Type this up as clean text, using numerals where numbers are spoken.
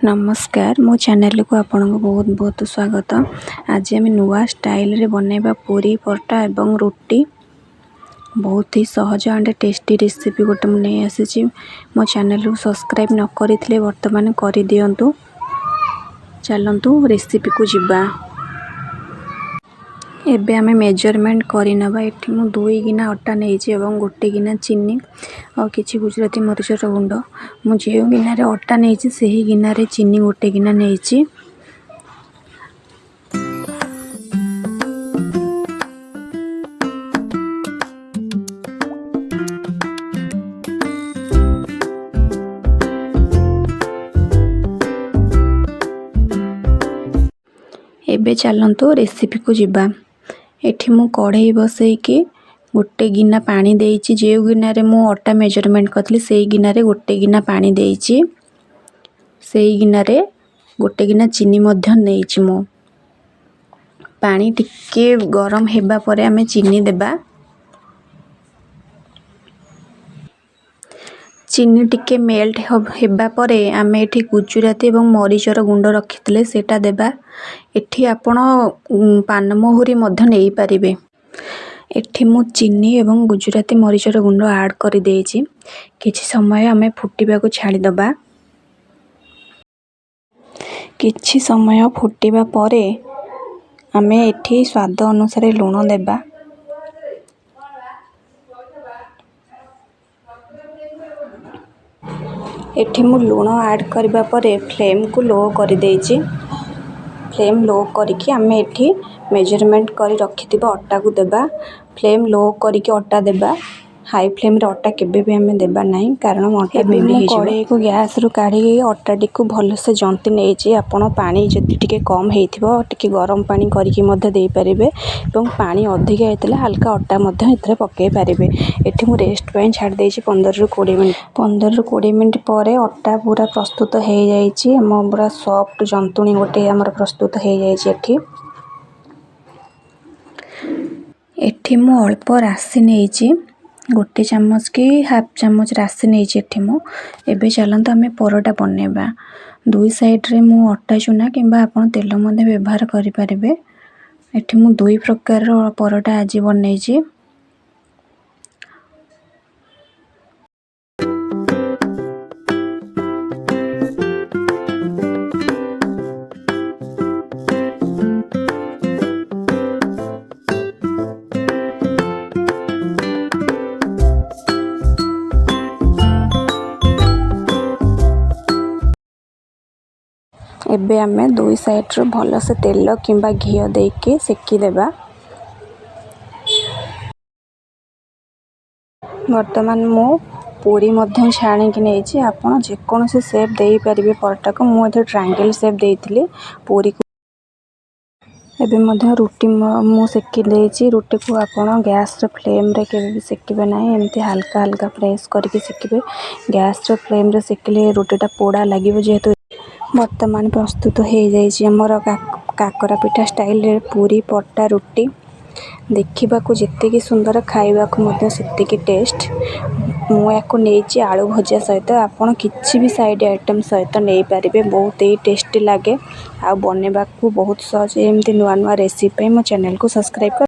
नमस्कार मो चैनल को आपन को बहुत बहुत स्वागत। आज आम नुआ स्टाइल रे बनैबा पूरी परोटा एवं रोटी बहुत ही सहज एंड टेस्टी रेसिपी गोटे मुझे आसी। मो चैनल को सब्सक्राइब न करथिले वर्तमान करि दियंतु। चलंतु रेसिपी को जिबा। एबे आमे मेजरमेंट करि नबा। एठी मु 2 गिना अटा नेइछि एवं गोटे गिना चीनी और किछि गुजराती मरीचर गुंड। मु जे गिना रे अटा नेइछि सेही गिना रे चीनी गोटे गिना नेइछि। एबे चलंतु रेसिपी को जिबा। एठी मु कढ़ई बसई के गोटे गिना पानी देइछि। जे गिना रे मु अटा मेजरमेंट करथली सेही गिना रे गोटे गिना पानी देइछि। सेही गिना रे गोटे गिना चीनी मध्य नेइछि। मु पानी टिके गरम हेबा परे आमे चीनी देबा। चीनी टिके मेल्ट हेबा परे आमे एठी गुजराती एवं मरीचर गुंड रखितले सेटा देबा। एठी आपण पानमहुरी मध्य नेई परिबे। एठी मु चीनी एवं गुजराती मरीचर गुंड ऐड करि देइछि। किछि समय आमे फुटिबा को छाडी दबा। किछि समय फुटिबा परे आमे एठी स्वाद अनुसार लूण देबा। एठी मु लूण ऐड करबा परे फ्लेम को लो करि देइछि। फ्लेम लो करिकि आमे एठी मेजरमेंट करि रखिथिबा अटा को देबा। फ्लेम लो करिकि अटा देबा। हाई फ्लेम रे अटा केबे भी आमे देबा नाही कारण अटा बेली हे जिवो। कढ़ई को गैस रु काढी अटा टिकु भल से जंती नेइछि। आपण पानी जति टिके कम हेइथिबो टिके गरम पानी करिकि मध्य देई परिबे एवं पानी अधिक हेतले हल्का अटा मध्य इतरे पक्के परिबे। एठी मु रेस्ट पय छाड देइछि 15 रु 20 मिनिट। 15 रु 20 मिनिट परे अटा पूरा प्रस्तुत हे जाइछि। हम पूरा सॉफ्ट जंतुणी गोटे हमर प्रस्तुत हे जाइछि। एठी मु अल्प राशि नेइछि। गोटे चम्मच की हाफ चम्मच राशि नेइछि एठी मु। एबे चलंत हमें परोटा बनेबा। दुई साइड रे मु अटा चुना किंबा आपण तेल मध्ये व्यवहार करि परिबे। एठी मु दुई प्रकार रो परोटा आजि बनेइछि। एबे आमे दुई साइड रो भल से तेल किंबा घियो देके सेकी देबा। वर्तमान मु पूरी मध्य छाणी कि नेइछि। आपण जे कोनोसी शेप देई परिबे परोटा को। मु एथे ट्रायंगल शेप देइथिली पूरी को। एबे मध्य रोटी मु सेकी देइछि। रोटी को आपण गैस रे फ्लेम रे केबे भी सेकिबे नाही। एमती हल्का हल्का प्रेस करके सेकिबे। गैस रे फ्लेम रे सेकिले रोटीटा पोड़ा लागिबो। जेहेतु वर्तमान प्रस्तुत हो जाइए हमर काकरा पिठा स्टाइल रे पूरी परोटा रोटी। देखिबा को जेतिकी सुंदर खाइबा को मध्य सेतिकी टेस्ट। मु याको नेइछि आलू भजिया सहित। आपण किछि भी साइड आइटम सहित नै परिबे। बहुत ही टेस्टी लागे आ बनेबा को बहुत सहज। एमती नुआ नुआ रेसिपी मो चैनल को सब्सक्राइब